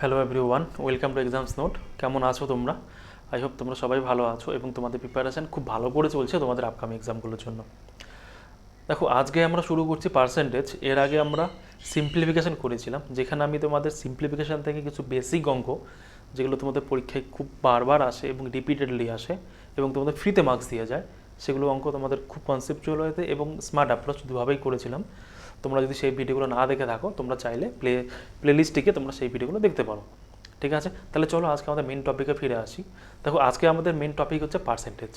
Hello everyone, welcome to exams note. কেমন আছো তোমরা? আই হোপ তোমরা সবাই ভালো আছো এবং তোমাদের প্রিপারেশান খুব ভালো করে চলছে তোমাদের আপকামিং এক্সামগুলোর জন্য। দেখো, আজকে আমরা শুরু করছি পার্সেন্টেজ। এর আগে আমরা সিম্পলিফিকেশান করেছিলাম, যেখানে আমি তোমাদের সিম্পলিফিকেশান থেকে কিছু বেসিক অঙ্ক, যেগুলো তোমাদের পরীক্ষায় খুব বারবার আসে এবং রিপিটেডলি আসে এবং তোমাদের ফ্রিতে মার্কস দিয়ে যায়, সেগুলো অঙ্ক তোমাদের খুব কনসেপচুয়াল হয়েছে এবং স্মার্ট অ্যাপ্রোচ দুভাবেই করেছিলাম। তোমরা যদি সেই ভিডিওগুলো না দেখে থাকো, তোমরা চাইলে প্লেলিস্টটিকে তোমরা সেই ভিডিওগুলো দেখতে পারো। ঠিক আছে, তাহলে চলো আজকে আমাদের মেন টপিকে ফিরে আসি। দেখো, আজকে আমাদের মেন টপিক হচ্ছে পার্সেন্টেজ।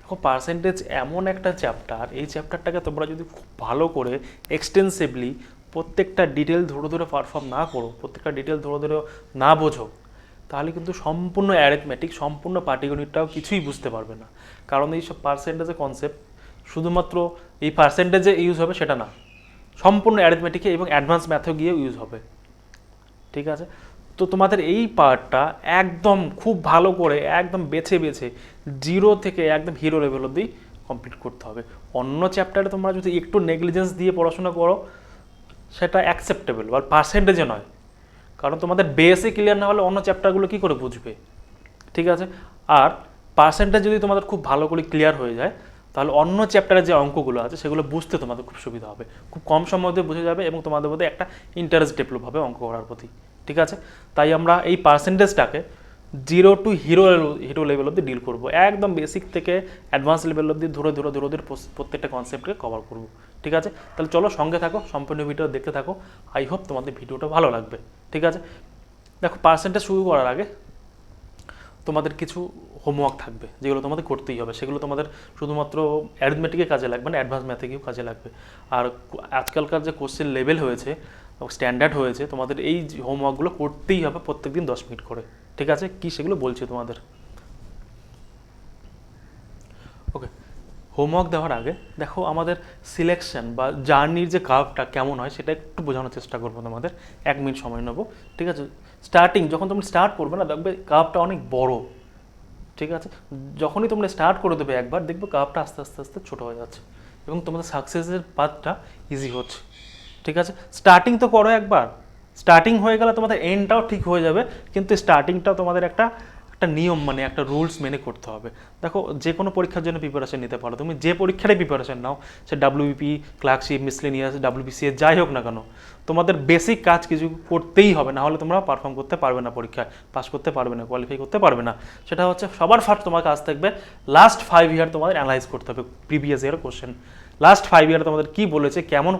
দেখো, পার্সেন্টেজ এমন একটা চ্যাপ্টার, এই চ্যাপ্টারটাকে তোমরা যদি খুব ভালো করে এক্সটেন্সিভলি প্রত্যেকটা ডিটেল ধরে ধরে পারফর্ম না করো, প্রত্যেকটা ডিটেল ধরে ধরে না বোঝো, তাহলে কিন্তু সম্পূর্ণ অ্যারিথমেটিক, সম্পূর্ণ পাটিগণিতটাও কিছুই বুঝতে পারবে না। কারণ এইসব পার্সেন্টেজের কনসেপ্ট শুধুমাত্র এই পার্সেন্টেজে ইউজ হবে সেটা না, সম্পূর্ণ অ্যারিথমেটিকে এবং অ্যাডভান্স ম্যাথে গিয়েও ইউজ হবে। ঠিক আছে, তো তোমাদের এই পার্টটা একদম খুব ভালো করে একদম বেছে বেছে জিরো থেকে একদম হিরো লেভেল অবধি কমপ্লিট করতে হবে। অন্য চ্যাপ্টারে তোমরা যদি একটু নেগলিজেন্স দিয়ে পড়াশোনা করো, সেটা অ্যাকসেপ্টেবল, আর পার্সেন্টেজে নয়। কারণ তোমাদের বেসে ক্লিয়ার না হলে অন্য চ্যাপ্টারগুলো কী করে বুঝবে? ঠিক আছে, আর পার্সেন্টেজ যদি তোমাদের খুব ভালো করে ক্লিয়ার হয়ে যায়, তাহলে অন্য চ্যাপ্টারে যে অঙ্কগুলো আছে সেগুলো বুঝতে তোমাদের খুব সুবিধা হবে, খুব কম সময়ের মধ্যে বুঝে যাবে এবং তোমাদের মধ্যে একটা ইন্টারেস্ট ডেভেলপ হবে অঙ্ক করার প্রতি। ঠিক আছে, তাই আমরা এই পার্সেন্টেজটাকে জিরো টু হিরো লেভেল অবধি ডিল করবো, একদম বেসিক থেকে অ্যাডভান্স লেভেল অবধি ধরে ধরে ধরে ধরে প্রত্যেকটা কনসেপ্টকে কভার করবো। ঠিক আছে, তাহলে চলো সঙ্গে থাকো, সম্পূর্ণ ভিডিও দেখতে থাকো। আই হোপ তোমাদের ভিডিওটা ভালো লাগবে। ঠিক আছে, দেখো, পার্সেন্টেজ শুরু করার আগে তোমাদের কিছু হোমওয়ার্ক থাকবে, যেগুলো তোমাদের করতেই হবে। সেগুলো তোমাদের শুধুমাত্র অ্যারিথমেটিকে কাজে লাগবে না, অ্যাডভান্স ম্যাথেকেও কাজে লাগবে। আর আজকালকার যে কোশ্চেন লেভেল হয়েছে, স্ট্যান্ডার্ড হয়েছে, তোমাদের এই হোমওয়ার্কগুলো করতেই হবে প্রত্যেকদিন 10 মিনিট করে। ঠিক আছে, কি সেগুলো বলছি তোমাদের। ওকে, হোমওয়ার্ক দেওয়ার আগে দেখো, আমাদের সিলেকশন বা জার্নির যে কার্ভটা কেমন হয় সেটা একটু বোঝানোর চেষ্টা করবো তোমাদের। 1 মিনিট সময় নেবো। ঠিক আছে, স্টার্টিং যখন তুমি স্টার্ট করবে না, দেখবে কার্ভটা অনেক বড়। ঠিক আছে, যখনই তোমরা স্টার্ট করে দেবে একবার, দেখবে কার্ভটা আস্তে আস্তে আস্তে ছোটো হয়ে যাচ্ছে এবং তোমাদের সাকসেসের পাথটা ইজি হচ্ছে। ঠিক আছে, স্টার্টিং তো করো একবার, স্টার্টিং হয়ে গেলে তোমাদের এন্ডটাও ঠিক হয়ে যাবে, কিন্তু স্টার্টিংটাও তোমাদের একটা একটা নিয়ম, মানে একটা রুলস মেনে করতে হবে। দেখো, যে কোনো পরীক্ষার জন্য প্রিপারেশন নিতে পারো, তুমি যে পরীক্ষারই প্রিপারেশন নাও, সে ডাব্লিউবিপি, ক্লার্কশিপ, মিসলেনিয়াস, ডাব্লিউবিসিএস যাই হোক না কেন, তোমাদের বেসিক কাজ কিছু করতেই হবে, না হলে তোমরা পারফর্ম করতে পারবে না, পরীক্ষায় পাস করতে পারবে না, কোয়ালিফাই করতে পারবে না। সেটা হচ্ছে সবার ফার্স্ট তোমার কাজ থাকবে লাস্ট 5 ইয়ার তোমাদের অ্যানালাইজ করতে হবে, প্রিভিয়াস ইয়ার কোশ্চেন। লাস্ট 5 ইয়ারে তোমাদের কী বলেছে, কেমন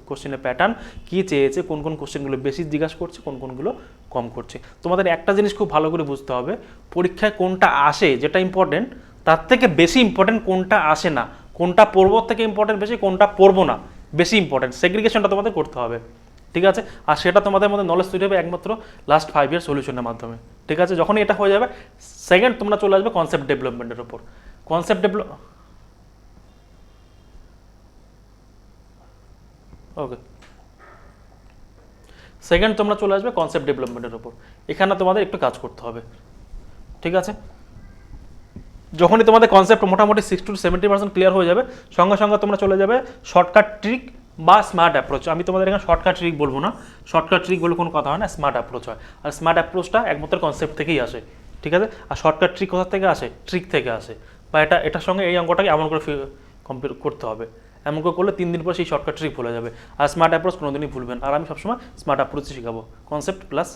কোশ্চেনের প্যাটার্ন, কী চেয়েছে, কোন কোন কোশ্চেনগুলো বেশি জিজ্ঞাসা করছে, কোন কোনগুলো কম করছে। তোমাদের একটা জিনিস খুব ভালো করে বুঝতে হবে, পরীক্ষায় কোনটা আসে যেটা ইম্পর্টেন্ট, তার থেকে বেশি ইম্পর্টেন্ট কোনটা আসে না, কোনটা পড়বো থেকে ইম্পর্টেন্ট বেশি, কোনটা পড়বো না বেশি ইম্পর্টেন্ট, সেগ্রিগেশনটা তোমাদের করতে হবে। ঠিক আছে, আর সেটা তোমাদের মধ্যে নলেজ তৈরি হবে একমাত্র লাস্ট 5 ইয়ার সলিউশনের মাধ্যমে। ঠিক আছে, যখনই এটা হয়ে যাবে, সেকেন্ড তোমরা চলে আসবে কনসেপ্ট ডেভেলপমেন্টের উপর। কনসেপ্ট ডেভেলপ ওকে, সেকেন্ড তোমরা চলে আসবে কনসেপ্ট ডেভেলপমেন্টের উপর। এখানে তোমাদের একটু কাজ করতে হবে। ঠিক আছে, যখনই তোমাদের কনসেপ্ট মোটামুটি 60 to 70% ক্লিয়ার হয়ে যাবে, সঙ্গে সঙ্গে তোমরা চলে যাবে শর্টকাট ট্রিক বা স্মার্ট অ্যাপ্রোচ। আমি তোমাদের এখানে শর্টকাট ট্রিক বলবো না, শর্টকাট ট্রিক বলে কোনো কথা হয় না, স্মার্ট অ্যাপ্রোচ হয়। আর স্মার্ট অ্যাপ্রোচটা একমাত্র কনসেপ্ট থেকেই আসে। ঠিক আছে, আর শর্টকাট ট্রিক কোথা থেকে আসে? ট্রিক থেকে আসে, বা এটার সঙ্গে এই অঙ্কটাকে এমন করে কম্পেয়ার করতে হবে, এমন করে করলে 3 দিন পর সেই শর্টকাট ট্রিক ভুলে যাবে। আর স্মার্ট অ্যাপ্রোচ কোনোদিনই ভুলবেন, আর আমি সবসময় স্মার্ট অ্যাপ্রোচই শেখাবো, কনসেপ্ট প্লাস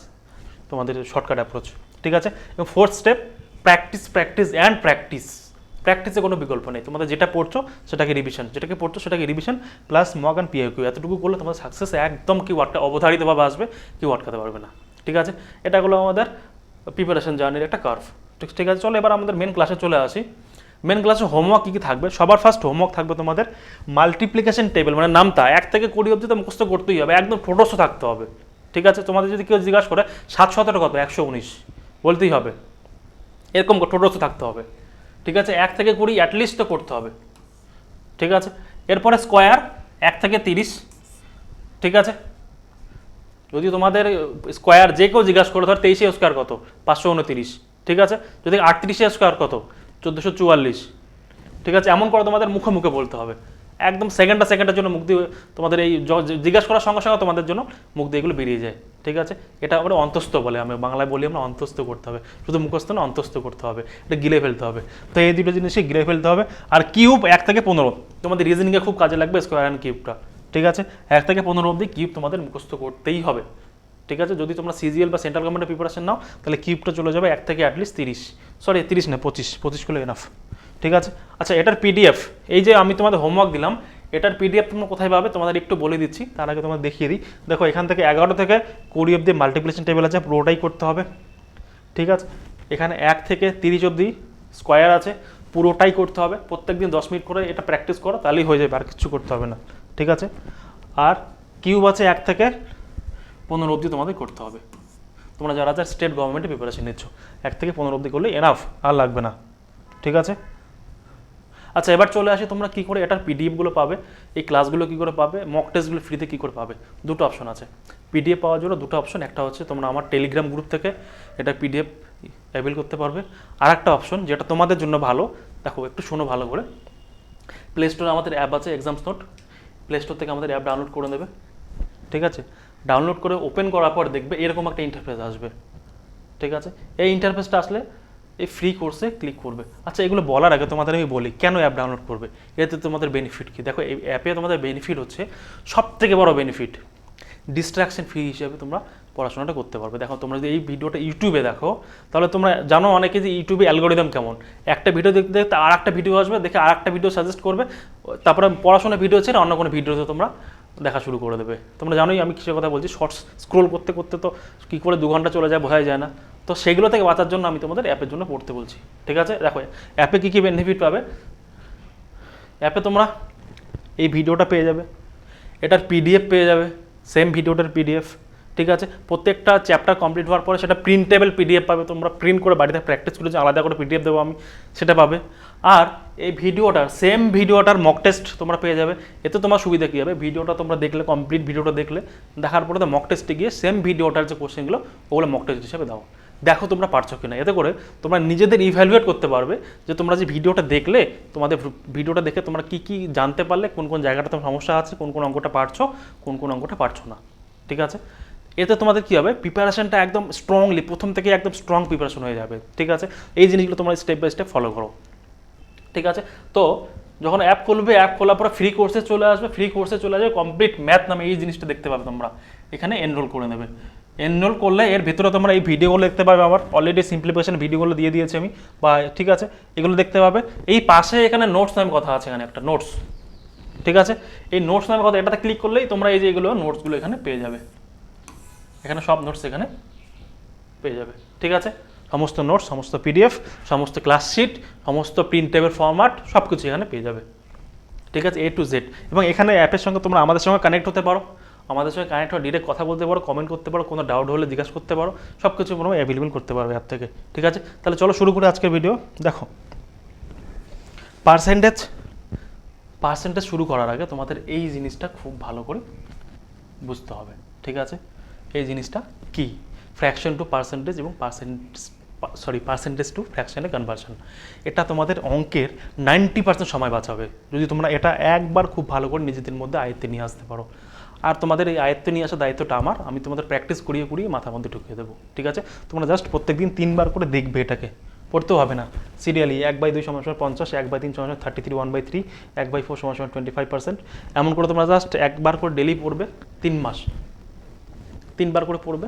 তোমাদের শর্টকাট অ্যাপ্রোচ। ঠিক আছে, এবং fourth step, practice practice and practice. প্র্যাকটিসে কোনো বিকল্প নেই, তোমাদের যেটা পড়ছো সেটাকে রিভিশন, যেটাকে পড়ছো সেটাকে revision plus mock and PIQ, এতটুকু করলে তোমাদের সাকসেস একদম কেউ অবধারিতভাবে আসবে, কেউ আটকাতে পারবে না। ঠিক আছে, এটা হলো আমাদের প্রিপারেশন জার্নির একটা কার্ভ। ঠিক আছে, চলো এবার আমাদের মেন ক্লাসে চলে আসি। মেন ক্লাসে হোমওয়ার্ক কী কী থাকবে? সবার ফার্স্ট হোমওয়ার্ক থাকবে তোমাদের মাল্টিপ্লিকেশন টেবিল, মানে নামতা 1 থেকে 20 অবধি তো মুখস্থ করতেই হবে, একদম ঠোঁটস্থ থাকতে হবে। ঠিক আছে, তোমাদের যদি কেউ জিজ্ঞাসা করে 7 17 কত, 119 বলতেই হবে, এরকম ঠোঁটস্থ থাকতে হবে। ঠিক আছে, 1 থেকে 20 অ্যাটলিস্ট তো করতে হবে। ঠিক আছে, এরপরে স্কোয়ার 1 থেকে 30। ঠিক আছে, যদি তোমাদের স্কোয়ার যে কেউ জিজ্ঞাসা করে, ধর 23 স্কোয়ার কত, 529। ঠিক আছে, যদি 38 স্কোয়ার কত, 1444। ঠিক আছে, এমন করে তোমাদের মুখে মুখে বলতে হবে, একদম সেকেন্ডের জন্য মুখ দিয়ে তোমাদের এই জিজ্ঞাসা করার সঙ্গে সঙ্গে তোমাদের জন্য মুখ দিয়ে এগুলো বেরিয়ে যায়। ঠিক আছে, এটা আমরা অন্তস্থ বলে, আমি বাংলায় বলি আমরা অন্তস্থ করতে হবে, শুধু মুখস্থ না অন্তস্থ করতে হবে, এটা গিলে ফেলতে হবে। তো এই দুটো জিনিসই গিলে ফেলতে হবে। আর কিউব 1 থেকে 15 তোমাদের রিজনিংয়ে খুব কাজে লাগবে স্কোয়ার অ্যান্ড কিউবটা, ঠিক আছে। 1 থেকে 15 অবধি কিউব তোমাদের মুখস্থ করতেই হবে, ঠিক আছে। যদি তোমরা সিজিএল বা সেন্ট্রাল গভর্নমেন্টের প্রিপারেশন নাও তাহলে কিউবটা চলে যাবে 1 থেকে অ্যাটলিস্ট 30 না 25 করলে এনাফ, ঠিক আছে। আচ্ছা, এটার পিডিএফ, এই যে আমি তোমাদের হোমওয়ার্ক দিলাম, এটার পিডিএফ তোমরা কোথায় পাবে তোমাদের একটু বলে দিচ্ছি, তার আগে তোমাদের দেখিয়ে দিই। দেখো এখান থেকে 11 থেকে 20 অবধি মাল্টিপ্লিকেশন টেবিল আছে, পুরোটাই করতে হবে, ঠিক আছে। এখানে 1 থেকে 30 অবধি স্কোয়ার আছে, পুরোটাই করতে হবে। প্রত্যেকদিন 10 মিনিট করে এটা প্র্যাকটিস করো, তাহলেই হয়ে যাবে, আর কিছু করতে হবে না, ঠিক আছে। আর কিউব আছে 1 থেকে 15 অবধি তোমাদের করতে হবে। তোমরা যারা যারা স্টেট গভর্নমেন্টে প্রিপারেশন নিচ্ছ 1 থেকে 15 অবধি করলে এনাফ, আর লাগবে না, ঠিক আছে। আচ্ছা, এবার চলে আসি তোমরা কী করে এটার পিডিএফগুলো পাবে, এই ক্লাসগুলো কী করে পাবে, মক টেস্টগুলো ফ্রিতে কী করে পাবে। দুটো অপশন আছে পিডিএফ পাওয়ার জন্য, দুটো অপশন। একটা হচ্ছে তোমরা আমার টেলিগ্রাম গ্রুপ থেকে এটা পিডিএফ অ্যাভেল করতে পারবে। আর একটা অপশন যেটা তোমাদের জন্য ভালো, দেখো একটু শোনো ভালো করে, প্লে স্টোরে আমাদের অ্যাপ আছে এক্সামস নোট, প্লে স্টোর থেকে আমাদের অ্যাপ ডাউনলোড করে নেবে, ঠিক আছে। ডাউনলোড করে ওপেন করার পর দেখবে এরকম একটা ইন্টারফেস আসবে, ঠিক আছে। এই ইন্টারফেসটা আসলে এই ফ্রি কোর্সে ক্লিক করবে। আচ্ছা, এগুলো বলার আগে তোমাদের আমি বলি কেন অ্যাপ ডাউনলোড করবে, এতে তোমাদের বেনিফিট কী। দেখো এই অ্যাপে তোমাদের বেনিফিট হচ্ছে, সব থেকে বড় বেনিফিট, ডিস্ট্রাকশন ফ্রি হিসেবে তোমরা পড়াশোনাটা করতে পারবে। দেখো তোমরা যদি এই ভিডিওটা ইউটিউবে দেখো, তাহলে তোমরা জানো অনেকে যে ইউটিউবে অ্যালগোরিদম কেমন, একটা ভিডিও দেখতে দেখতে আর একটা ভিডিও আসবে, দেখে আর একটা ভিডিও সাজেস্ট করবে, তারপরে পড়াশোনা ভিডিও ছেড়ে অন্য কোনো ভিডিওতে তোমরা দেখা শুরু করে দেবে। তোমরা জানোই আমি কিসের কথা বলছি, শর্টস স্ক্রোল করতে করতে তো কী করে 2 ঘন্টা চলে যায় বোঝাই যায় না। তো সেগুলো থেকে বাঁচার জন্য আমি তোমাদের অ্যাপের জন্য পড়তে বলছি, ঠিক আছে। দেখো অ্যাপে কী কী বেনিফিট পাবে, অ্যাপে তোমরা এই ভিডিওটা পেয়ে যাবে, এটার পিডিএফ পেয়ে যাবে, সেম ভিডিওটার পিডিএফ, ঠিক আছে। প্রত্যেকটা চ্যাপ্টার কমপ্লিট হওয়ার পরে সেটা প্রিন্টেবল পিডিএফ পাবে, তোমরা প্রিন্ট করে বাড়িতে প্র্যাকটিস করে যে আলাদা করে পিডিএফ দেবো আমি, সেটা পাবে। আর এই ভিডিওটার সেম ভিডিওটার মক টেস্ট তোমরা পেয়ে যাবে। এতে তোমার সুবিধা কী হবে, ভিডিওটা তোমরা দেখলে, কমপ্লিট ভিডিওটা দেখলে, দেখার পরে তো মক টেস্টে গিয়ে সেম ভিডিওটার যে কোশ্চেনগুলো ওগুলো মক টেস্ট হিসেবে দাও, দেখো তোমরা পারছো কিনা। এতে করে তোমরা নিজেদের ইভ্যালুয়েট করতে পারবে যে তোমরা যে ভিডিওটা দেখলে, তোমাদের ভিডিওটা দেখে তোমরা কী কী জানতে পারলে, কোন কোন জায়গাটা তোমার সমস্যা আছে, কোন কোন অঙ্কটা পারছো, কোন কোন অঙ্কটা পারছো না, ঠিক আছে। এতে তোমাদের কী হবে, প্রিপারেশনটা একদম স্ট্রংলি প্রথম থেকে একদম স্ট্রং প্রিপারেশন হয়ে যাবে, ঠিক আছে। এই জিনিসগুলো তোমরা স্টেপ বাই স্টেপ ফলো করো, ঠিক আছে। তো যখন অ্যাপ খুলবে, অ্যাপ খোলার পরে ফ্রি কোর্সে চলে আসবে, ফ্রি কোর্সে চলে আসবে কমপ্লিট ম্যাথ নামে এই জিনিসটা দেখতে পাবে, তোমরা এখানে এনরোল করে নেবে। এনরোল করলে এর ভিতরে তোমরা এই ভিডিওগুলো দেখতে পাবে, আমার অলরেডি সিম্পলিফিকেশন ভিডিওগুলো দিয়ে দিয়েছি আমি, বা ঠিক আছে, এগুলো দেখতে পাবে। এই পাশে এখানে নোটস নামে কথা আছে, এখানে একটা নোটস, ঠিক আছে। এই নোটস নামে কথা, এটাতে ক্লিক করলেই তোমরা এই যে এগুলো নোটসগুলো এখানে পেয়ে যাবে, এখানে সব নোটস এখানে পেয়ে যাবে, ঠিক আছে। সমস্ত নোটস, সমস্ত পিডিএফ, সমস্ত ক্লাস শিট, সমস্ত প্রিন্টেবল ফরম্যাট সব কিছু এখানে পেয়ে যাবে, ঠিক আছে, A to Z। এবং এখানে অ্যাপের সঙ্গে তোমরা আমাদের সঙ্গে কানেক্ট হতে পারো, আমাদের সঙ্গে কানেক্ট হয়ে ডিরেক্ট কথা বলতে পারো, কমেন্ট করতে পারো, কোনো ডাউট হলে জিজ্ঞাসা করতে পারো, সব কিছু তোমরা অ্যাভেলেবল করতে পারবে অ্যাপ থেকে, ঠিক আছে। তাহলে চলো শুরু করে আজকের ভিডিও। দেখো পার্সেন্টেজ শুরু করার আগে তোমাদের এই জিনিসটা খুব ভালো করে বুঝতে হবে, ঠিক আছে। এই জিনিসটা কি, ফ্র্যাকশন টু পার্সেন্টেজ এবং পার্সেন্টেজ টু ফ্র্যাকশনে কনভার্সন। এটা তোমাদের অঙ্কের 90% সময় বাঁচাবে যদি তোমরা এটা একবার খুব ভালো করে নিজেদের মধ্যে আয়ত্তে নিয়ে আসতে পারো। আর তোমাদের এই আয়ত্তে নিয়ে আসার দায়িত্বটা আমার, আমি তোমাদের প্র্যাকটিস করিয়ে করিয়ে মাথার মধ্যে ঢুকিয়ে দেবো, ঠিক আছে। তোমরা জাস্ট প্রত্যেকদিন 3 বার করে দেখবে, এটাকে পড়তেও হবে না, সিরিয়ালি 1/2 = 50, 1/3 = 33, 1/3, 1/4 = 25%, এমন করে তোমরা জাস্ট একবার করে ডেলি পড়বে 3 মাস, 3 বার করে পড়বে,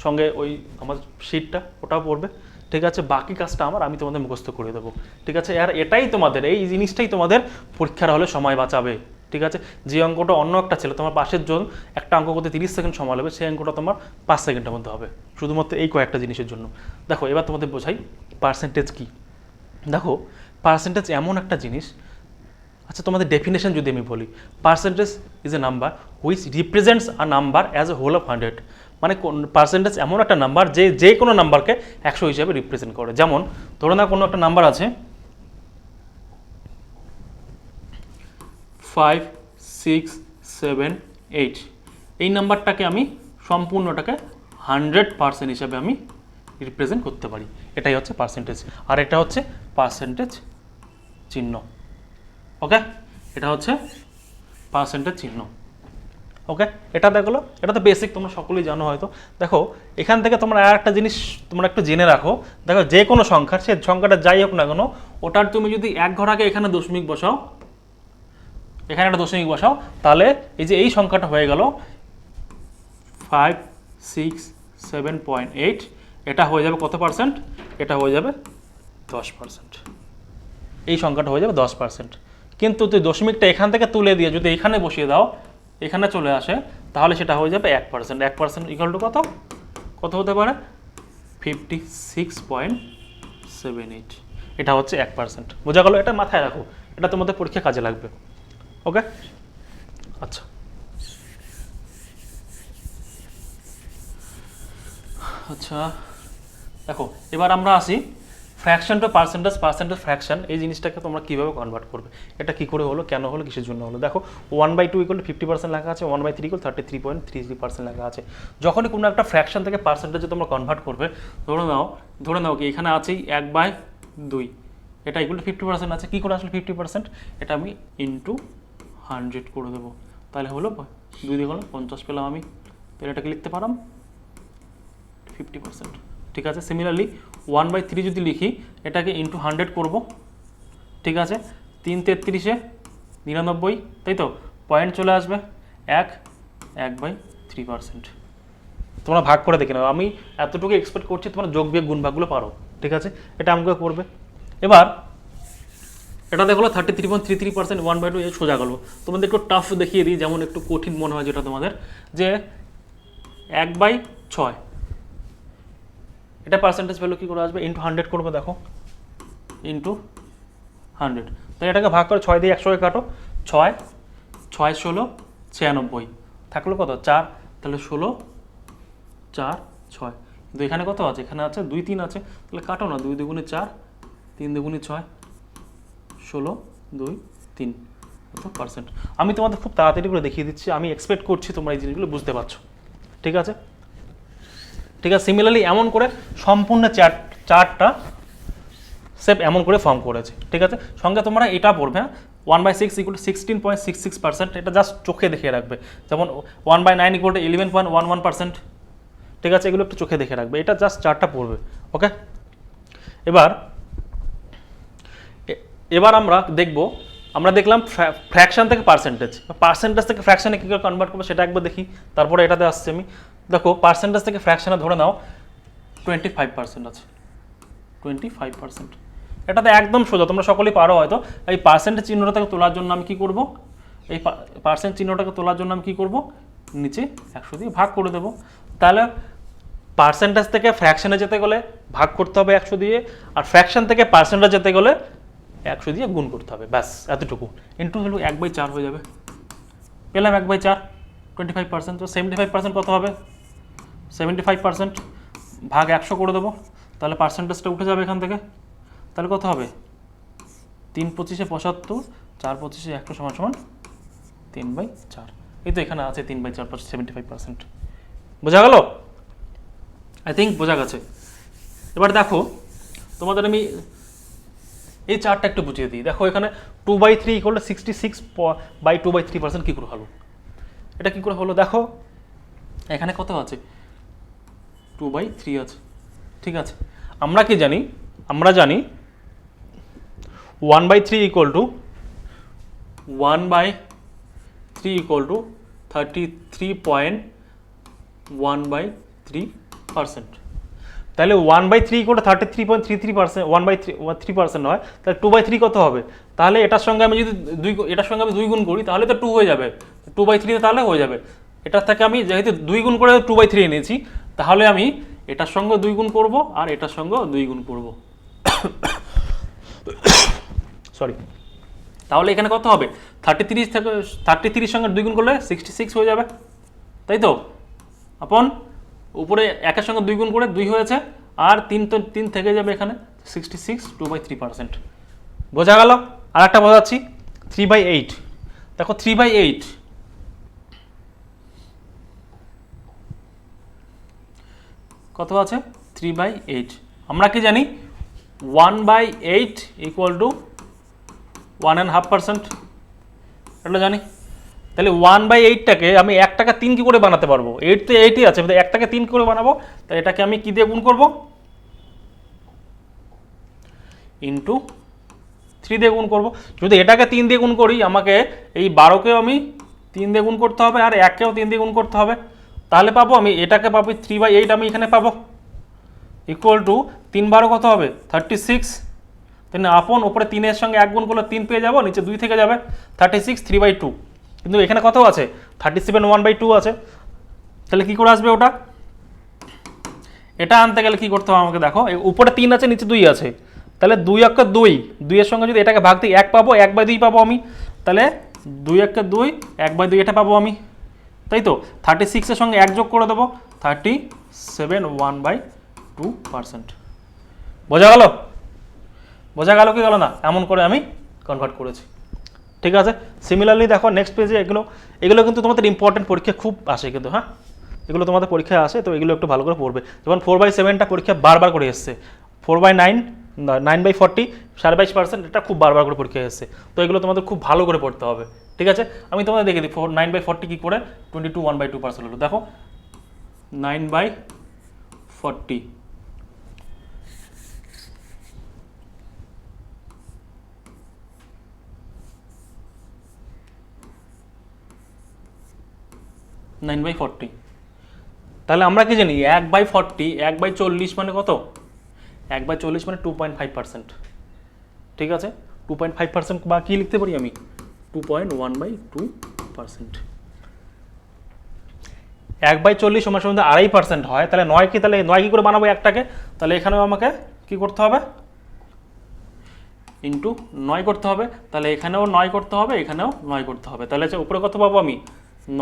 সঙ্গে ওই আমার শিটটা ওটাও পড়বে, ঠিক আছে। বাকি কাজটা আমি তোমাদের মুখস্থ করে দেবো, ঠিক আছে। আর এটাই তোমাদের, এই জিনিসটাই তোমাদের পরীক্ষার হলে সময় বাঁচাবে, ঠিক আছে। যে অঙ্কটা অন্য একটা ছিল, তোমার পাশের জন একটা অঙ্ক করতে 30 সেকেন্ড সময় লাগবে, সেই অঙ্কটা তোমার 5 সেকেন্ডের মধ্যে হবে, শুধুমাত্র এই কয়েকটা জিনিসের জন্য। দেখো এবার তোমাদের বোঝাই পার্সেন্টেজ কি। দেখো পার্সেন্টেজ এমন একটা জিনিস, আচ্ছা তোমাদের ডেফিনেশন যদি আমি বলি, percentage is a number which represents a number as a whole of 100। মানে পার্সেন্টেজ এমন একটা নাম্বার যে কোনো নাম্বারকে 100 হিসাবে রিপ্রেজেন্ট করে। যেমন ধরো না কোনো একটা নাম্বার আছে 5, 6, 7, 8, এই নাম্বারটাকে আমি সম্পূর্ণটাকে 100% হিসাবে আমি রিপ্রেজেন্ট করতে পারি, এটাই হচ্ছে পার্সেন্টেজ। আর এটা হচ্ছে পার্সেন্টেজ চিহ্ন, ওকে, এটা হচ্ছে পার্সেন্টেজ চিহ্ন। ওকে, এটা দেখলো, এটা তো বেসিক, তোমরা সকলেই জানো হয়তো। দেখো এখান থেকে তোমরা আর একটা জিনিস তোমরা একটু জেনে রাখো, দেখো যে কোনো সংখ্যার, সে সংখ্যাটা যাই হোক না কেন, ওটার তুমি যদি এক ঘর আগে এখানে দশমিক বসাও, এখানে একটা দশমিক বসাও, তাহলে এই যে এই সংখ্যাটা হয়ে গেল 567.8, এটা হয়ে যাবে কত পার্সেন্ট? এটা হয়ে যাবে 10%। এই সংখ্যাটা হয়ে যাবে 10%। কিন্তু তুই দশমিকটা এখান থেকে তুলে দিয়ে যদি এখানে বসিয়ে দাও, এখানে চলে আসে, তাহলে সেটা হয়ে যাবে 1%। 1% ইকুয়াল টু কত? কত হতে পারে? 56.78। এটা হচ্ছে 1%। বোঝা গেল? এটা মাথায় রাখো, এটা তোমাদের পরীক্ষা কাজে লাগবে। ওকে, আচ্ছা, আচ্ছা দেখো এবার আমরা আসি fraction to percentage, percentage fraction, এই জিনিসটাকে তোমরা কীভাবে কনভার্ট করবে, এটা কী করে হলো, কেন হলো, কিসের জন্য হলো। দেখো 1/2 ইকুয়াল টু 50% লেখা আছে, 1/3 ইকুয়াল 33.33% লেখা আছে। যখনই কোনো একটা ফ্র্যাকশন থেকে পার্সেন্টেজে তোমরা কনভার্ট করবে, ধরে নাও কি এখানে আছেই 1/2, এটা ইকুয়াল টু 50% আছে। কী করে আসলে 50%? এটা আমি ইন্টু 100 করে দেবো, তাহলে হলো 2 দিয়ে হলো 50 পেলাম আমি, তাহলে এটাকে লিখতে পারাম 50%। ঠিক আছে, সিমিলারলি 1/3 যদি লিখি, এটাকে ইন্টু 100 করব। ঠিক আছে, 3 33-এ 99, তাই তো, পয়েন্ট চলে আসবে 1/3%। তোমরা ভাগ করে দেখে নাও, আমি এতটুকু এক্সপেক্ট করছি তোমরা যোগ বিয়োগ গুণ ভাগগুলো পারো। ঠিক আছে, এটা আমাকে করবে। এবার এটা দেখলো 33.33%, 1/2 এ সোজা গেল। তোমাদের একটু টাফ দেখিয়ে দিই, যেমন একটু কঠিন মনে হয় যেটা তোমাদের, যে 1/6, এটা পার্সেন্টেজ ভ্যালু কী করে আসবে? ইন্টু 100 করবো, দেখো ইন্টু 100, তাই এটাকে ভাগ করে 6 দিয়ে 100-কে কাটো, 6 6 16 96, থাকলো কত? 4, তাহলে 16 4 6। কিন্তু এখানে কত আছে? এখানে আছে 2 3 আছে, তাহলে কাটো না, 2 দুগুণে 4, 3 দুগুণে 6, 16 2 3 পার্সেন্ট। আমি তোমাদের খুব তাড়াতাড়ি করে দেখিয়ে দিচ্ছি, আমি এক্সপেক্ট করছি তোমরা এই জিনিসগুলো বুঝতে পারছো। ঠিক আছে, ঠিক আছে, সিমিলারলি এমন করে সম্পূর্ণ চার্টটা সেপ এমন করে ফর্ম করেছে। ঠিক আছে, সঙ্গে তোমরা এটা পড়বে, 1/6 ইকুয়াল টু 16.66%, এটা জাস্ট চোখে দেখে রাখবে। যেমন 1/9 ইকুয়াল টু 11.11%। ঠিক আছে, এগুলো একটু চোখে দেখে রাখবে, এটা জাস্ট চার্টটা পড়বে। ওকে, এবার আমরা দেখব, আমরা দেখলাম ফ্র্যাকশন থেকে পার্সেন্টেজ, পার্সেন্টেজ থেকে ফ্র্যাকশনে কী করে কনভার্ট করবো সেটা একবার দেখি, তারপরে এটাতে আসছি আমি। দেখো পার্সেন্টেজ থেকে ফ্র্যাকশনে ধরে নাও 25% আছে, 25%। এটাতে একদম সোজা, তোমরা সকলেই পারো হয়তো। এই পার্সেন্টেজ চিহ্নটাকে তোলার জন্য আমি কী করব? এই পার্সেন্ট চিহ্নটাকে তোলার জন্য আমি কী করব? নিচে 100 দিয়ে ভাগ করে দেবো। তাহলে পার্সেন্টেজ থেকে ফ্র্যাকশনে যেতে গেলে ভাগ করতে হবে 100 দিয়ে, আর ফ্র্যাকশন থেকে পার্সেন্টেজ যেতে গেলে 100 দিয়ে গুণ করতে হবে, ব্যাস এতটুকু। ইন্টু হলো 1/4 হয়ে যাবে, পেলাম 1/4, 25%। তো 75% কত হবে? 75% ভাগ 100 করে দেবো, তাহলে পার্সেন্টেজটা উঠে যাবে এখান থেকে। তাহলে কত হবে? 3 25-এ 75, 4 25-এ 100 সমান সমান 3/4। এই তো এখানে আছে 3/4, 75%। বোঝা গেল? আই থিঙ্ক বোঝা গেছে। এবার দেখো তোমাদের আমি এই চার্টটা একটু বুঝিয়ে দিই। দেখো এখানে 2/3 ইকুয়াল টু 66/2/3% কী করে হলো? এটা কী করে হলো? দেখো এখানে কত আছে? 2/3 আছে। ঠিক আছে, আমরা কি জানি? আমরা জানি 1/3 ইকুয়াল টু 33.1/3%। তাহলে 1/3 ইকুয়াল টু 33.33%, 1/3% হয়, তাহলে 2/3 কত হবে? তাহলে এটার সঙ্গে আমি যদি এটার সঙ্গে আমি 2 গুণ করি, তাহলে তো 2 হয়ে যাবে, 2/3 তাহলে হয়ে যাবে। এটার থেকে আমি যেহেতু 2 গুণ করে 2/3 এনেছি, তাহলে আমি এটার সঙ্গে 2 গুণ করব আর এটার সঙ্গেও 2 গুণ করব। সরি, তাহলে এখানে কত হবে? 33 থেকে 33 সঙ্গে 2 গুণ করলে 66 হয়ে যাবে, তাই তো। আপন উপরে একের সঙ্গে 2 গুণ করে 2 হয়েছে, আর 3 থেকে যাবে এখানে 66, 2/3%। বোঝা গেল? আর একটা বোঝাচ্ছি, 3/8। দেখো 3/8 কত আছে? 3/8। আমরা কি জানি? 1/8 ইকুয়াল টু 1.5%, এটা জানি। তাহলে 1/8টাকে আমি 1 টাকা 3 কি করে বানাতে পারবো? 8 তো 8ই আছে, 1 টাকা 3 করে বানাবো, তাহলে এটাকে আমি কি দিয়ে গুণ করব? ইন্টু 3 দিয়ে গুণ করবো। যদি এটাকে 3 দিয়ে গুণ করি, আমাকে এই 12কেও আমি 3 দিয়ে গুণ করতে হবে, আর 1কেও 3 দিয়ে গুণ করতে হবে, তাহলে পাবো আমি এটাকে পাবো 3/8 আমি এখানে পাবো, ইকুয়াল টু 3 12 কত হবে? 36। তাহলে আপন ওপরে 3-এর সঙ্গে 1 গুণ করলে 3 পেয়ে যাবো, নিচে 2 থেকে যাবে, 36 3/2। কিন্তু এখানে কত আছে? 37 1/2 আছে। তাহলে কি করে আসবে ওটা? এটা আনতে গেলে কি করতে হবে আমাকে? দেখো উপরে 3 আছে, নিচে 2 আছে, তাহলে 2 1 2, 2-এর সঙ্গে যদি এটাকে ভাগ দিই 1 পাবো, 1/2 পাবো আমি, তাহলে 2 1 2, 1/2 এটা পাবো আমি, তাই তো? 36-এর সঙ্গে 1 যোগ করে দেবো, 37 1/2%। বোঝা গেল? বোঝা গেল কি গেল না? এমন করে আমি কনভার্ট করেছি। ঠিক আছে, সিমিলারলি দেখো নেক্সট পেজে এগুলো কিন্তু তোমাদের ইম্পর্টেন্ট পরীক্ষা খুব আসে কিন্তু, হ্যাঁ এগুলো তোমাদের পরীক্ষায় আসে, তো এগুলো একটু ভালো করে পড়বে। যেমন 4/7টা পরীক্ষা বারবার করে এসছে, 4/9 9/40 22.5%, এটা খুব বারবার করে পরীক্ষায় এসছে, তো এগুলো তোমাদের খুব ভালো করে পড়তে হবে। ঠিক আছে, আমি তোমাদের দেখে দিই 9/40 কী করে 22 1/2% হলো। দেখো 9/40 9/40, তাহলে আমরা কি জানি 1/40 1/40 মানে কত? 1/40 মানে 2.5%। ঠিক আছে, 2.5% বা কি লিখতে পারি আমি? 2.1/2%। 1/40 সমান সমান 2.5% হয়, তাহলে 9 কি? তাহলে 9 কি করে বানাবো একটাকে? তাহলে এখানেও আমাকে কি করতে হবে? ইন্টু 9 করতে হবে, তাহলে এখানেও 9 করতে হবে, এখানেও 9 করতে হবে, তাহলে উপরে কত পাবো আমি?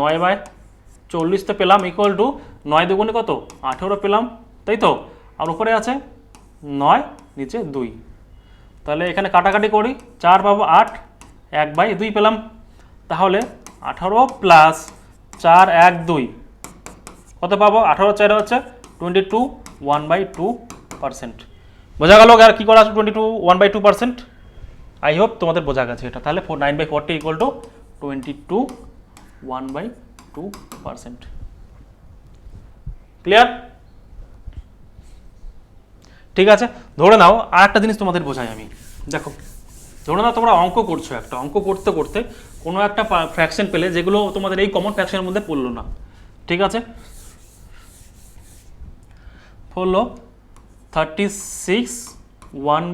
9/40 তো পেলাম, ইকুয়াল টু 9 দুগুণে কত? 18 পেলাম, তাই তো? আর উপরে আছে 9, নিচে 2, তাহলে এখানে কাটাকাটি করি, 4 পাবো 8, 1/2 পেলাম, তাহলে 18 প্লাস 4 1 2 কত পাবো? 18 4 হচ্ছে 22 1/2%। বোঝা গেল আর কি করা আছে? 22 1/2%। আই হোপ তোমাদের বোঝা গেছে এটা। তাহলে 9/40 ইকুয়াল টু 22 1/2%। ক্লিয়ার? ঠিক আছে, ধরে নাও আর একটা জিনিস তোমাদের বোঝাই আমি। দেখো ধরে নাও তোমরা অঙ্ক করছো, একটা অঙ্ক করতে করতে কোনো একটা ফ্র্যাকশন পেলে যেগুলো তোমাদের এই কমন ফ্র্যাকশনের মধ্যে পড়লো না। ঠিক আছে, হলো 36 1/,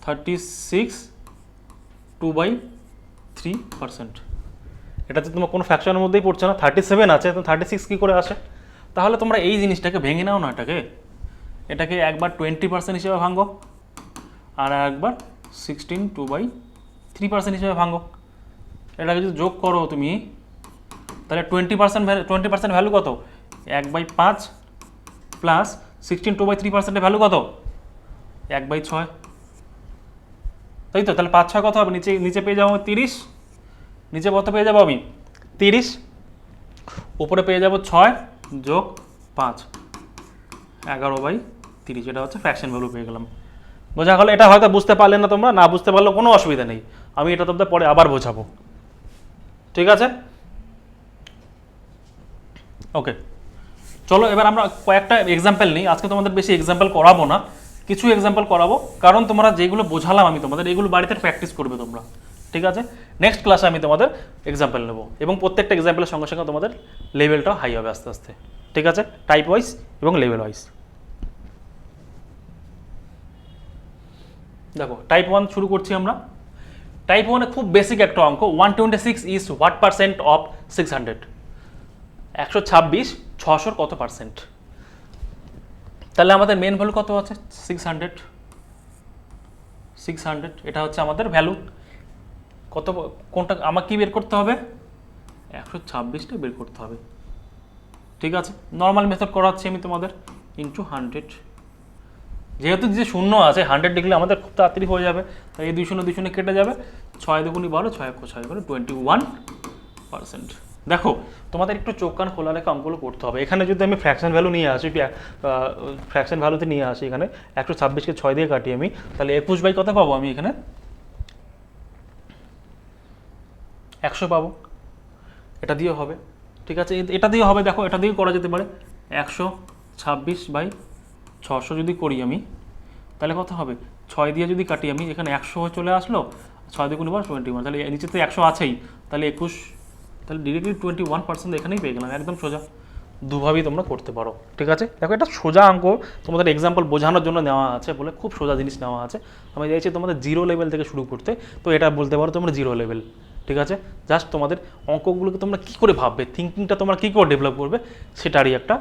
36 2/3%। এটা তো তোমার কোনো ফ্র্যাকশনের মধ্যেই পড়ছে না, 37 আছে, তো 36 কী করে আসে? তাহলে তোমরা এই জিনিসটাকে ভেঙে নাও না, এটাকে একবার 20% হিসেবে ভাঙো, আর একবার 16 2/3% হিসেবে ভাঙো। এটাকে যদি যোগ করো তুমি, তাহলে 20% ভ্যালু কত? 1/5 প্লাস 16 2/3%-এর ভ্যালু কত? 1/6, তাই তো? তাহলে 5 6 কত হবে? নিচে পেয়ে যাবো 30, নিচে কত পেয়ে যাবো আমি? 30, উপরে পেয়ে যাবো 6 যোগ 5 11/30, এটা হচ্ছে ফ্র্যাকশন ভ্যালু পেয়ে গেলাম। বোঝা গেল? এটা হয়তো বুঝতে পারলে না তোমরা, না বুঝতে পারলেও কোনো অসুবিধা নেই, আমি এটা তোমাদের পরে আবার বোঝাবো। ঠিক আছে, ওকে, চলো এবার আমরা কয়েকটা এক্সাম্পল নিই। আজকে তোমাদের বেশি এক্সাম্পল করাবো না, কিছু এক্সাম্পল করাবো, কারণ তোমরা যেগুলো বোঝালাম আমি তোমাদের, এগুলো বাড়িতে প্র্যাকটিস করবে তোমরা। ঠিক আছে, নেক্সট ক্লাসে আমি তোমাদের এক্সাম্পল নেবো, এবং প্রত্যেকটা এক্সাম্পলের সঙ্গে সঙ্গে তোমাদের লেভেলটাও হাই হবে আস্তে আস্তে। ঠিক আছে, টাইপ ওয়াইজ এবং লেভেল ওয়াইজ। দেখো টাইপ 1 শুরু করছি আমরা। টাইপ 1-এ খুব বেসিক একটা অঙ্ক, 126 ইজ হোয়াট পার্সেন্ট অফ 600? 126 600 কত পার্সেন্ট? তাহলে আমাদের মেন ভ্যালু কত আছে? 600। এটা হচ্ছে আমাদের ভ্যালু। কত, কোনটা আমাকে কি বের করতে হবে? 126টা বের করতে হবে। ঠিক আছে, নর্মাল মেথড করাচ্ছি আমি তোমাদের, ইন্টু 100। যেহেতু যে শূন্য আছে 100 লিখলে আমাদের খুব তাড়াতাড়ি হয়ে যাবে, তাই এই 2 শূন্য কেটে যাবে, 6 2 12 6 1 6 21%। দেখো তোমাদের একটু চোখ কান খোলা রেখে অঙ্কগুলো করতে হবে। এখানে যদি আমি ফ্র্যাকশন ভ্যালু নিয়ে আসি, ফ্র্যাকশন ভ্যালুতে নিয়ে আসি, এখানে 126কে 6 দিয়ে কাটি আমি, তাহলে 21 বাই কত পাবো আমি এখানে 100 পাবো। এটা দিয়ে হবে, ঠিক আছে, এটা দিয়ে হবে। দেখো এটা দিয়ে করা যেতে পারে, 126 বাই 600 যদি করি আমি, তাহলে কত হবে, 6 দিয়ে যদি কাটি আমি, এখানে 100 চলে আসলো, 6 দিয়ে গুণ 21, তাহলে নিচে তো 100 আছেই, তাহলে 21, তাহলে ডিরেক্টলি 21% এখানেই পেয়ে গেলাম, একদম সোজা। দুভাবেই তোমরা করতে পারো, ঠিক আছে। দেখো এটা সোজা অঙ্ক, তোমাদের এক্সাম্পল বোঝানোর জন্য নেওয়া আছে বলে খুব সোজা জিনিস নেওয়া আছে। আমি চাইছি তোমাদের 0 লেভেল থেকে শুরু করতে, তো এটা বলতে পারো তোমরা 0 লেভেল, ঠিক আছে। জাস্ট তোমাদের অঙ্কগুলোকে তোমরা কী করে ভাববে, থিঙ্কিংটা তোমরা কী করে ডেভেলপ করবে, সেটারই একটা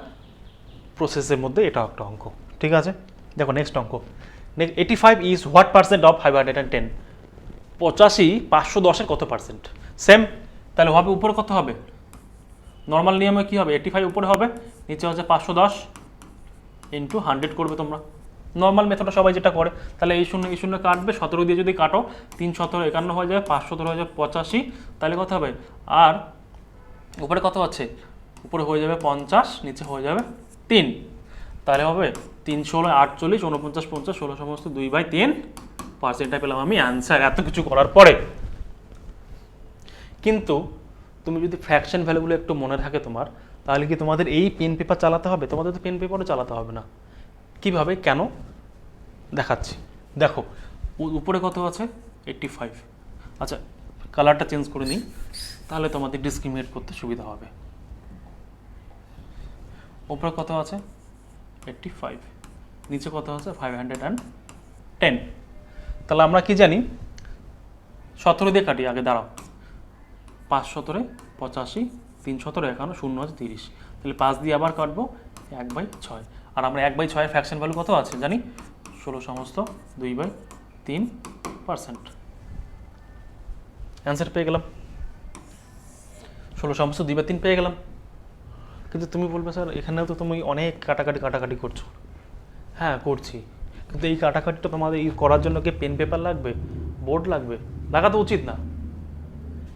প্রসেসের মধ্যে এটা একটা অঙ্ক, ঠিক আছে। দেখো নেক্সট অঙ্ক, 85 ইজ হোয়াট পার্সেন্ট অফ 510? 85 510-এর কত পার্সেন্ট? সেম, তাহলে হবে উপরে কত হবে, নর্মাল নিয়মে কী হবে, 85 উপরে হবে, নিচে হচ্ছে 510 ইন্টু 100 করবে তোমরা, নর্মাল মেথডটা সবাই যেটা করে। তাহলে এই শূন্য কাটবে, 17 দিয়ে যদি কাটো 3 17 51 হয়ে যাবে, 517 হয়ে যাবে 85, তাহলে কত হবে, আর উপরে কত আছে, উপরে হয়ে যাবে 50, নিচে হয়ে যাবে 3, তাহলে হবে 3 16 48 49 50 16 সমস্ত 2/3%টা পেলাম আমি অ্যান্সার, এত কিছু করার পরে। কিন্তু তুমি যদি ফ্র্যাকশন ভ্যালুগুলো একটু মনে থাকে তোমার, তাহলে কি তোমাদের এই পেন পেপার চালাতে হবে? তোমাদের তো পেন পেপারও চালাতে হবে না। কিভাবে, কেন দেখাচ্ছি। দেখো উপরে কত আছে, 85, আচ্ছা কালারটা চেঞ্জ করে নিই, তাহলে তোমাদের ডিসক্রিমিনেট করতে সুবিধা হবে। উপরে কত আছে 85, নিচে কত আছে 510, তাহলে আমরা কি জানি, 17 দিয়ে কাটি আগে, দাঁড়াও, 5 17 85, 3 17 51, 0 আছে 30, তাহলে 5 দিয়ে আবার কাটবো 1/6, আর আমরা 1/6 ফ্র্যাকশন ভ্যালু কত আছে জানি, 16 সমস্ত 2/3%, অ্যান্সার পেয়ে গেলাম, 16 সমস্ত 2/3 পেয়ে গেলাম। কিন্তু তুমি বলবে স্যার এখানেও তো তুমি অনেক কাটাকাটি করছো। হ্যাঁ করছি, কিন্তু এই কাটাকাটিটা তোমাদের এই করার জন্য কি পেন পেপার লাগবে, বোর্ড লাগবে? লাগাতে উচিত না।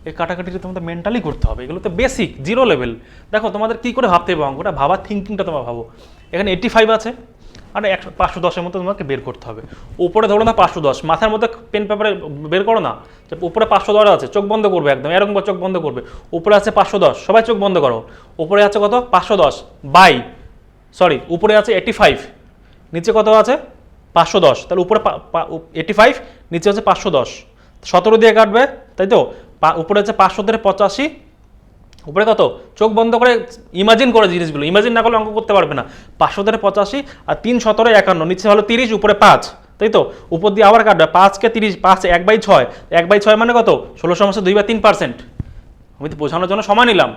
এই কাটাকাটিটা তোমাদের মেন্টালি করতে হবে, এগুলো তো বেসিক 0 লেভেল। দেখো তোমাদের কী করে ভাবতে হবে অঙ্কটা, ভাবার থিঙ্কিংটা তোমরা ভাবো। এখানে 85 আছে, আর 510-এর মতো তোমাকে বের করতে হবে। উপরে ধরো না 510, মাথার মধ্যে পেন পেপারে বের করো না, উপরে 510 আছে, চোখ বন্ধ করবে একদম, এরকম চোখ বন্ধ করবে। উপরে আছে 510, সবাই চোখ বন্ধ করো। উপরে আছে কত 510 বাই, সরি উপরে আছে 85, নিচে কত আছে 510, তাহলে উপরে 85, নিচে আছে 510, 17 দিয়ে কাটবে, তাই তো। উপরে আছে 585, উপরে কত, চোখ বন্ধ করে ইমাজিন করে জিনিসগুলো, ইমাজিন না করলে অঙ্ক করতে পারবে না। 585 আর 3 17 51, নিচে হলো 30, উপরে 5, তাই তো। উপর দিয়ে আবার কাটবে, 5কে 30, 5 1/6, 1/6 মানে কত, 16 সমস্ত 2/3%। আমি তো বোঝানোর জন্য সময় নিলাম,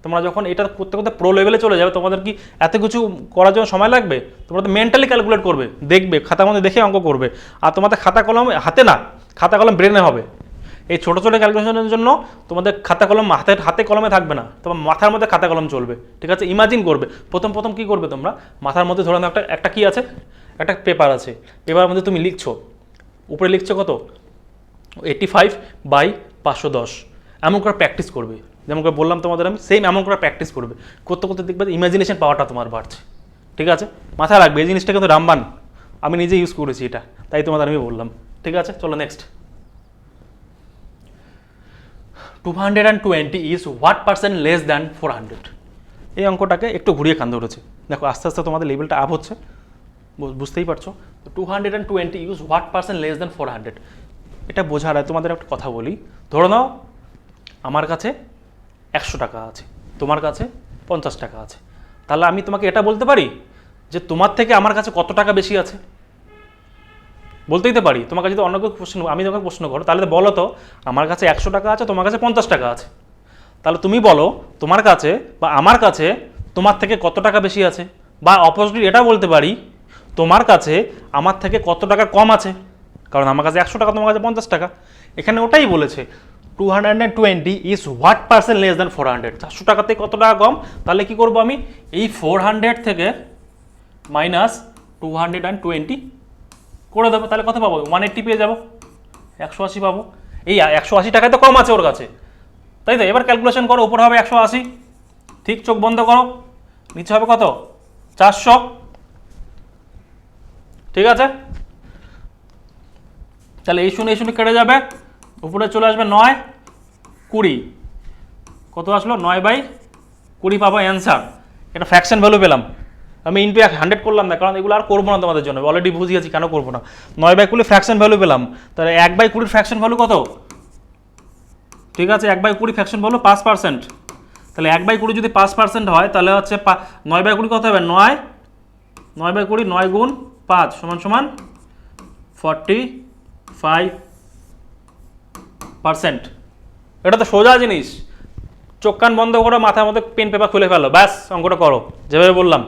তোমরা যখন এটা করতে করতে প্রো লেভেলে চলে যাবে, তোমাদের কি এত কিছু করার জন্য সময় লাগবে? তোমরা তো মেন্টালি ক্যালকুলেট করবে, দেখবে খাতার মধ্যে দেখে অঙ্ক করবে, আর তোমাদের খাতা কলম হাতে না, খাতা কলম ব্রেনে হবে। এই ছোটো ছোটো ক্যালকুলেশনের জন্য তোমাদের খাতা কলম হাতে কলমে থাকবে না, তোমার মাথার মধ্যে খাতা কলম চলবে, ঠিক আছে। ইমাজিন করবে, প্রথম কী করবে তোমরা, মাথার মধ্যে ধরে নাও একটা কী আছে, একটা পেপার আছে, পেপারের মধ্যে তুমি লিখছো, উপরে লিখছো কত 85/510, এমন করে প্র্যাকটিস করবে। যেমন করে বললাম তোমাদের আমি, সেম এমন করে প্র্যাকটিস করবে, করতে করতে দেখবে ইমাজিনেশন পাওয়ারটা তোমার বাড়ছে, ঠিক আছে। মাথায় রাখবে এই জিনিসটা কিন্তু রামবান, আমি নিজে ইউজ করেছি এটা, তাই তোমাদের আমি বললাম, ঠিক আছে। চলো next, 220 is what percent less than 400? এই অঙ্কটাকে একটু ঘুরিয়ে খান ধরেছে। দেখো আস্তে আস্তে তোমাদের লেভেলটা আপ হচ্ছে, বুঝতেই পারছো। 220 is what percent less than 400, এটা বোঝার তোমাদের একটা কথা বলি। ধরো নাও আমার কাছে 100 টাকা আছে, তোমার কাছে 50 টাকা আছে, তাহলে আমি তোমাকে এটা বলতে পারি যে তোমার থেকে আমার কাছে কত টাকা বেশি আছে, বলতেই তো পারি। তোমাকে যদি অন্য কেউ প্রশ্ন, আমি তোমাকে প্রশ্ন করো, তাহলে বলো তো আমার কাছে 100 টাকা আছে, তোমার কাছে 50 টাকা আছে, তাহলে তুমি বলো তোমার কাছে বা আমার কাছে তোমার থেকে কত টাকা বেশি আছে, বা অপোজিট এটা বলতে পারি তোমার কাছে আমার থেকে কত টাকা কম আছে, কারণ আমার কাছে 100 টাকা, তোমার কাছে 50 টাকা। এখানে ওটাই বলেছে 220 is what percent less than 400, 400 টাকা থেকে কত টাকা কম। তাহলে কি করবো আমি, এই 400 থেকে মাইনাস 220 করে দেবো, তাহলে কত পাবো 180 পেয়ে যাবো, 180 পাবো। এই 180 টাকায় তো কম আছে ওর কাছে, তাই তো? এবার ক্যালকুলেশন করো, উপরে হবে 180, ঠিক, চোখ বন্ধ করো, নিচে হবে কত 400, ঠিক আছে? তাহলে এই শূন্য কেটে যাবে, উপরে চলে আসবে 9, 20, কত আসলো 9/20 পাবো অ্যান্সার। এটা ফ্র্যাকশন ভ্যালু পেলাম, আমি ইন্টু 100 করলাম না, কারণ এগুলো আর করবো না তোমাদের জন্য, অলরেডি বুঝিয়েছি কেন করবো না। 9/20 ফ্র্যাকশন ভ্যালু পেলাম, তাহলে 1/20 ফ্র্যাকশন ভ্যালু কত, ঠিক আছে? 1/20 ফ্র্যাকশন ভ্যালু 5%, তাহলে 1/20 যদি 5% হয় তাহলে হচ্ছে 9/20 কত হবে, 9/20 9 গুণ 5 সমান সমান 45%। এটা তো সোজা জিনিস, চোখ কান বন্ধ করো, মাথার মধ্যে পেন পেপার খুলে ফেলো, ব্যাস অঙ্কটা করো যেভাবে বললাম,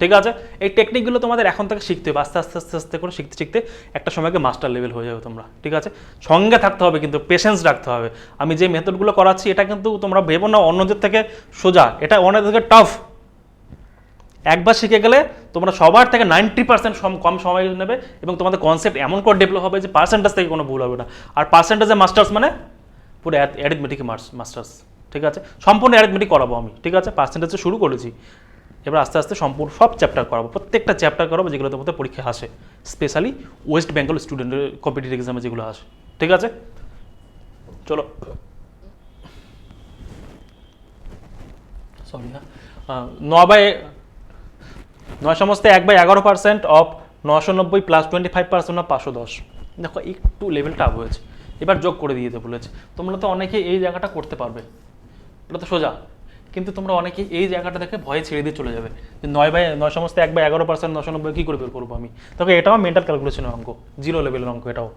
ঠিক আছে? এই টেকনিকগুলো তোমাদের এখন থেকে শিখতে হবে, আস্তে আস্তে আস্তে আস্তে করে শিখতে শিখতে একটা সময়কে মাস্টার লেভেল হয়ে যাবে তোমরা, ঠিক আছে? সঙ্গে থাকতে হবে, কিন্তু পেশেন্স রাখতে হবে। আমি যে মেথডগুলো করাচ্ছি এটা কিন্তু তোমরা ভেবো না অন্যদের থেকে সোজা, এটা অন্যদের থেকে টাফ। একবার শিখে গেলে তোমরা সবার থেকে 90% কম সময় নেবে, এবং তোমাদের কনসেপ্ট এমন করে ডেভেলপ হবে যে পার্সেন্টেজ থেকে কোনো ভুল হবে না। আর পার্সেন্টেজে মাস্টার্স মানে পুরো অ্যারিথমেটিক মাস্টার্স, ঠিক আছে? সম্পূর্ণ অ্যারিথমেটিক করাবো আমি, ঠিক আছে? পার্সেন্টেজে শুরু করেছি, এবার আস্তে আস্তে সম্পূর্ণ সব চ্যাপ্টার করাবো, প্রত্যেকটা চ্যাপ্টার করাবো যেগুলো তোমাদের পরীক্ষা আসে, স্পেশালি ওয়েস্ট বেঙ্গল স্টুডেন্টের কম্পিটিটিভ এক্সামে যেগুলো আসে, ঠিক আছে? চলো, সরি, হ্যাঁ, 9 সমস্ত 1/11% অফ 990 প্লাস 25% অফ 510। দেখো একটু লেভেল টাফ হয়েছে, এবার যোগ করে দিয়ে দিতে বলেছে। তোমরা তো অনেকে এই জায়গাটা করতে পারবে, এটা তো সোজা, কিন্তু তোমরা অনেকেই এই জায়গাটা দেখে ভয়ে ছেড়ে দিয়ে চলে যাবে যে 9 সমস্ত 1/11% 990 কী করে বের করবো আমি। তবে এটাও মেন্টাল ক্যালকুলেশনের অঙ্ক, জিরো লেভেলের অঙ্ক, এটাও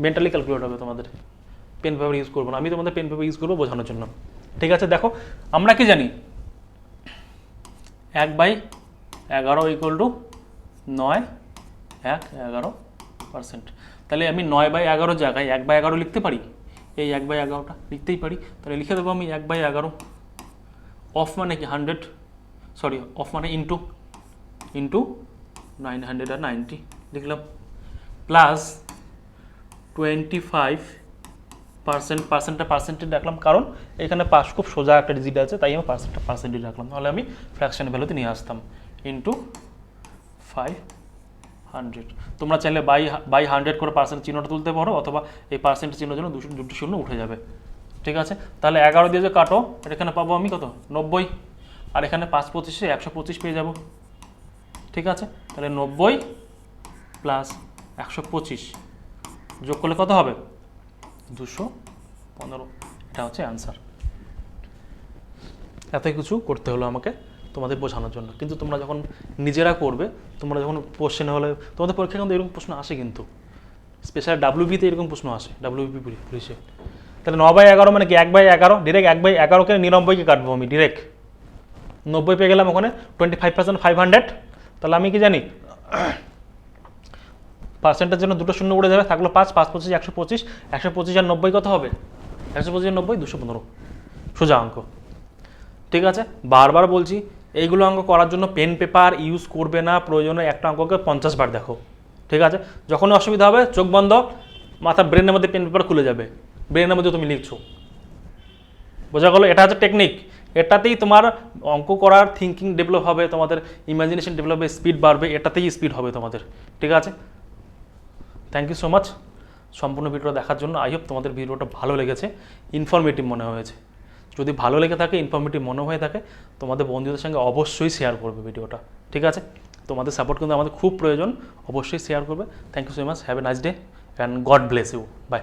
মেন্টালি ক্যালকুলেট হবে তোমাদের, পেন পেপার ইউজ করবো না আমি, তোমাদের পেন পেপার ইউজ করবো বোঝানোর জন্য, ঠিক আছে? দেখো আমরা কি জানি, 1/11 ইকুয়াল টু 9/11%, তাহলে আমি 9/11 জায়গায় 1/11 লিখতে পারি, এই 1/11টা লিখতেই পারি, তাহলে লিখে দেবো আমি 1/11, অফ মানে কি 100, সরি অফ মানে ইন্টু 990 লিখলাম, প্লাস 25%, পার্সেন্টেজ রাখলাম, কারণ এখানে খুব সোজা একটা ডিজিট আছে, তাই আমি পার্সেন্টেজ রাখলাম, নাহলে আমি ফ্র্যাকশন ভ্যালুতে নিয়ে আসতাম, ইন্টু 500। তোমরা চাইলে বাই 100 করে পার্সেন্ট চিহ্নটা তুলতে পারো, অথবা এই পার্সেন্ট চিহ্নের জন্য দুটো শূন্য উঠে যাবে, ঠিক আছে? তাহলে 11 দিয়ে যে কাটো, এখানে পাবো আমি কত 90, আর এখানে 5/25 125 পেয়ে যাব, ঠিক আছে? তাহলে 90 প্লাস 125 যোগ করলে কত হবে 215, এটা হচ্ছে অ্যান্সার। এত কিছু করতে হলো আমাকে তোমাদের বোঝানোর জন্য, কিন্তু তোমরা যখন নিজেরা করবে, তোমরা যখন কোশ্চেন হলে, তোমাদের পরীক্ষা কিন্তু এরকম প্রশ্ন আসে, কিন্তু স্পেশাল ডাব্লিউবিতে এরকম প্রশ্ন আসে, ডাব্লিউবি পুলিশে। তাহলে 9/11 মানে কি 1/11, ডিরেক্ট 1/11কে 99কে কাটবো আমি, ডিরেক্ট 90 পেয়ে গেলাম, ওখানে 25% 500, তাহলে আমি কি জানি পার্সেন্টের জন্য দুটো শূন্য উড়ে যাবে, থাকলো 5/25 125, 125 আর 90 কত হবে, 125 আর 90 215, সোজা অঙ্ক, ঠিক আছে? বারবার বলছি এইগুলো অঙ্ক করার জন্য পেন পেপার ইউজ করবে না, প্রয়োজনে একটা অঙ্ককে 50 বার দেখো, ঠিক আছে? যখনই অসুবিধা হবে চোখ বন্ধ, মাথা ব্রেনের মধ্যে পেন পেপার খুলে যাবে, ব্রেনের মধ্যে তুমি লিখছো, বোঝা গেলো? এটা হচ্ছে টেকনিক, এটাতেই তোমার অঙ্ক করার থিঙ্কিং ডেভেলপ হবে, তোমাদের ইমাজিনেশন ডেভেলপ হবে, স্পিড বাড়বে, এটাতেই স্পিড হবে তোমাদের, ঠিক আছে? থ্যাংক ইউ সো মাচ সম্পূর্ণ ভিডিওটা দেখার জন্য। আই হোপ তোমাদের ভিডিওটা ভালো লেগেছে, ইনফরমেটিভ মনে হয়েছে। যদি ভালো লেগে থাকে, ইনফরমেটিভ মনে হয়ে থাকে, তোমাদের বন্ধুদের সঙ্গে অবশ্যই শেয়ার করবে ভিডিওটা, ঠিক আছে? তোমাদের সাপোর্ট কিন্তু আমাদের খুব প্রয়োজন, অবশ্যই শেয়ার করবে। Thank you so much, have a nice day and God bless you, by.